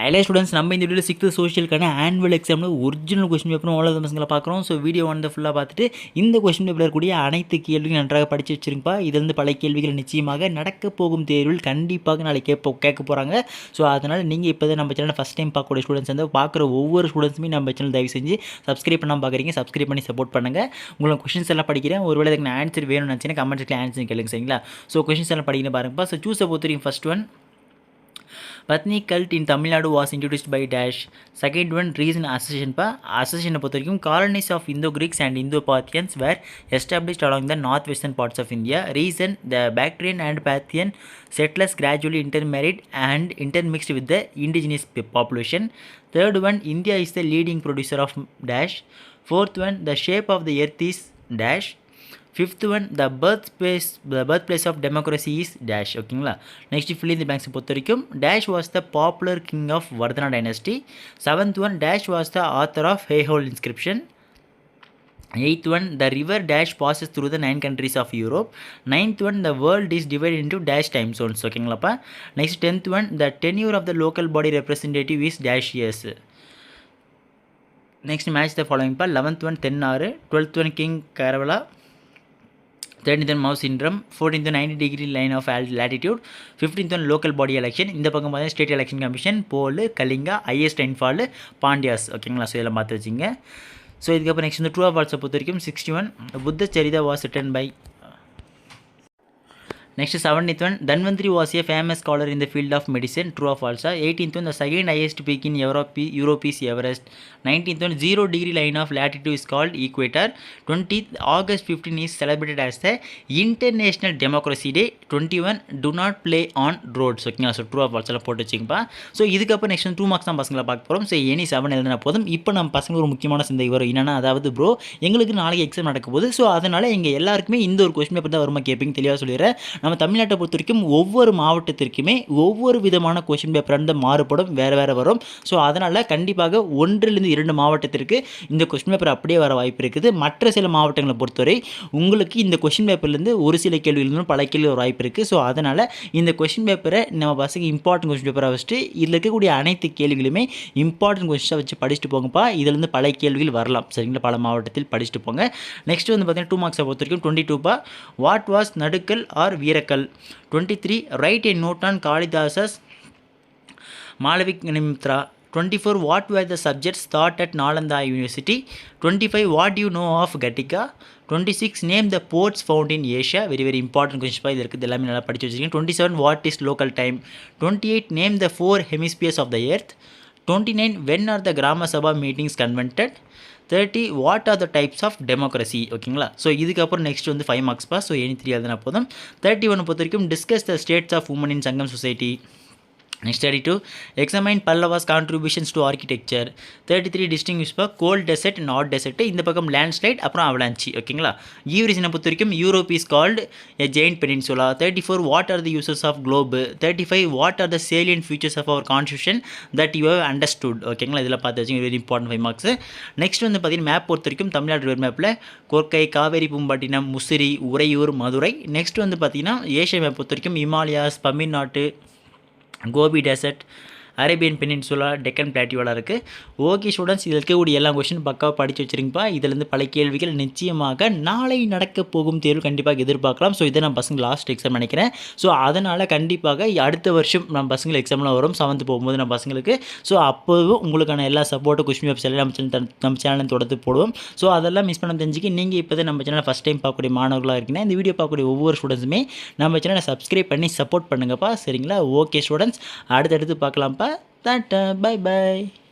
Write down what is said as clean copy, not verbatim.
Hello students, நம்ம இந்த வீடியோவில் 6th சோஷியலுக்கான ஆனுவல் எக்ஸாமில் ஒரிஜினல் கொஸ்டின் பேப்பரும் அவ்வளோ பசங்களை பார்க்குறோம். ஸோ வீடியோ வந்து ஃபுல்லாக பார்த்துட்டு இந்த கொஸ்டின் பேப்பரில் இருக்கக்கூடிய அனைத்து கேள்வியும் நன்றாக படித்து வச்சுருப்பா. இதிலிருந்து பல கேள்விகள் நிச்சயமாக நடக்க போகும் தேர்வில் கண்டிப்பாக நாளைக்கு கேட்க போகிறாங்க. ஸோ அதனால் நீங்கள் இப்போ தான் நம்ம சேனல் ஃபஸ்ட் டைம் பார்க்கக்கூடிய ஸ்டூடெண்ட்ஸ் வந்து பார்க்குற ஒவ்வொரு ஸ்டூடெண்ட்ஸுமே நம்ம சேனல் தயவு செஞ்சு சப்ஸ்கிரைப் பண்ணாமல் பார்க்குறீங்க, சப்ஸ்கிரைப் பண்ணி சப்போர்ட் பண்ணுங்கள். உங்களுக்கு கொஸ்டின்ஸ் எல்லாம் படிக்கிறேன். ஒருவேளை அதுக்கு நான் ஆன்சர் வேணும்னு நினச்சிங்கன்னா கமெண்ட்ஸில் ஆன்சர் கேளுங்க, சரிங்களா? ஸோ கொஸ்டின்ஸ் எல்லாம் படிக்கிறேன் பாருங்கப்பா. ஸோ சூஸை பொறுத்த வரைக்கும் first one, Patni cult in Tamil Nadu was introduced by Dash. Second one, reason association association பொறுத்த வரைக்கும் colonies of Indo-Greeks and Indo-Parthians were established along the northwestern parts of India. Reason, the Bactrian and Parthian settlers gradually intermarried and intermixed with the indigenous population. Third one, India is the leading producer of Dash. Fourth one, the shape of the earth is Dash. Fifth one, the birthplace of democracy is Dash. ஓகேங்களா? Next fill in the blanks பொறுத்த வரைக்கும் Dash was the popular king of Vardhana dynasty. Seventh one, Dash was the author of Hayhole inscription. Eighth one, the river Dash passes through the 9 countries of Europe. Ninth one, the world is divided into Dash time zones. ஓகேங்களாப்பா? Next 10th one, the tenure of the local body representative is Dash years. Next match the following pa. 11th one 10 hour, 12th one King Karavala, 13th one Mao syndrome, 14th one 90-degree line of latitude, 15th one local body election. இந்த பக்கம் பார்த்தா state election commission, போல், Kalinga, highest rainfall, Pandyas. ஓகேங்களா? So இதெல்லாம் பார்த்து வச்சுங்க. So இதுக்கப்புறம் next வந்து true of ஃபால்ஸை பொறுத்த வரைக்கும் 61, Buddha Charita was written by. Next 17th one, Dhanvantri was a famous scholar in the field of medicine. True or false? 18th one, the second highest peak in Europe is Everest. 19th one, 0-degree line of latitude is called equator. 20th August 15 is celebrated as the International Democracy Day. 21, do not play on roads. ஓகேங்களா? So true of falls எல்லாம் போட்டு வச்சுங்கப்பா. So இதுக்கப்புறம் next 2 marks தான் பசங்களை பார்க்க போகிறோம். So any 7 எழுதினா போதும். இப்போ நம்ம பசங்க ஒரு முக்கியமான சிந்தனை வரும். என்னென்னா, அதாவது ப்ரோ எங்களுக்கு நாளைக்கு எக்ஸாம் நடக்க போகுது. ஸோ அதனால் எங்கள் எல்லாருக்குமே இந்த ஒரு கொஸ்டின் பேப்பர் தான் வருமா கேட்பீங்க, தெளிவாக சொல்லிடுறேன். நம்ம தமிழ்நாட்டை பொறுத்த வரைக்கும் ஒவ்வொரு மாவட்டத்திற்குமே ஒவ்வொரு விதமான கொஸ்டின் பேப்பர் வந்து மாறுபடும், வேறு வேறு வரும். ஸோ அதனால் கண்டிப்பாக 1-2 மாவட்டத்திற்கு இந்த கொஸ்டின் பேப்பர் அப்படியே வர வாய்ப்பு இருக்குது. மற்ற சில மாவட்டங்களை பொறுத்தவரை உங்களுக்கு இந்த கொஸ்டின் பேப்பர்லேருந்து ஒரு சில கேள்விகளும் பல கேள்வி ஒரு வாய்ப்பு இருக்குது. ஸோ அதனால் இந்த கொஸ்டின் பேப்பரை நம்ம பசங்க இம்பார்ட்டன்ட் கொஸ்டின் பேப்பரை வச்சுட்டு இதில் இருக்கக்கூடிய அனைத்து கேள்விகளுமே இம்பார்ட்டன்ட் கொஸ்டினாக வச்சு படிச்சுட்டு போங்கப்பா. இதிலேருந்து பல கேள்விகள் வரலாம், சரிங்களா? பல மாவட்டத்தில் படிச்சுட்டு போங்க. நெக்ஸ்ட் வந்து பார்த்தீங்கன்னா 2 மார்க்ஸை பொறுத்த வரைக்கும் 22 வாட் வாஸ் நடுக்கல் ஆர் வீரக்கல். 23, write a note on Kalidasa's Malaviknimitra. 24, what were the subjects taught at Nalanda University. 25, what do you know of Gatika. 26, name the ports found in Asia. Very very important question. இது இருக்குது, எல்லாமே நல்லா படிச்சு வச்சிருக்கீங்க. 27, what is local time. 28, name the 4 hemispheres of the earth. 29, when are the Grama Sabha meetings convened. 30, what are the types of democracy. ஓகேங்களா? So இதுக்கப்புறம் next வந்து 5 marks பா. ஸோ எனி 3 எழுதினா போதும். 31 பொறுத்த வரைக்கும் discuss the status of women in Sangam society. Next 32, examine Pallava's contributions to architecture. 33, distinguish cold desert and hot desert. இந்த பக்கம் landslide அப்புறம் avalanche. ஓகேங்களா? ஈவ் ரீஜனை பொறுத்த வரைக்கும் Europe is called a giant peninsula. 34, what are the uses of globe. 35, what are the salient features of our constitution that you have understood. ஓகேங்களா? இதில் பார்த்து வச்சுங்க, வெரி இம்பார்ட்டன்ட் 5 மார்க்ஸ். நெக்ஸ்ட் வந்து பார்த்தீங்கன்னா மேப் பொறுத்த வரைக்கும் தமிழ்நாடு ரிவர் மேப்பில் கொர்க்கை, காவேரி பூம்பாட்டினம், முசிறி, உறையூர், மதுரை. நெக்ஸ்ட் வந்து பார்த்தீங்கன்னா ஏஷியா மேப் பொறுத்த வரைக்கும் Himalayas, Pamir knot, Gobi desert, Arabian peninsula, Deccan பிளாட்டியோலாம் இருக்குது. ஓகே ஸ்டூடெண்ட்ஸ், இதில் இருக்கக்கூடிய எல்லா கொஸ்டின் பக்காவாக படித்து வச்சுருங்கப்பா. இதிலேருந்து பல கேள்விகள் நிச்சயமாக நாளை நடக்க போகும் தேர்வு கண்டிப்பாக எதிர்பார்க்கலாம். ஸோ இதை நான் பசங்க லாஸ்ட் எக்ஸாம் நினைக்கிறேன். ஸோ அதனால் கண்டிப்பாக அடுத்த வருஷம் நம்ம பசங்களுக்கு எக்ஸாம்லாம் வரும் 7th போகும்போது நம்ம பசங்களுக்கு. ஸோ அப்போவும் உங்களுக்கான எல்லா சப்போர்ட்டும் கொஸ்டின் பேப்பர்ஸ் எல்லாம் நம்ம சேனலில் தொடர்ந்து போடுவோம். ஸோ அதெல்லாம் மிஸ் பண்ண தெரிஞ்சுக்க நீங்கள் இப்போ தான் நம்ம சேனலை ஃபஸ்ட் டைம் பார்க்கக்கூடிய மாணவர்களாக இருக்கீங்கன்னா இந்த வீடியோ பார்க்கக்கூடிய ஒவ்வொரு ஸ்டூடெண்ட்ஸுமே நம்ம சேனலை சப்ஸ்கிரைப் பண்ணி சப்போர்ட் பண்ணுங்கப்பா, சரிங்களா? ஓகே ஸ்டூடெண்ட்ஸ், அடுத்தடுத்து பார்க்கலாம்ப்பா. Tata, bye bye.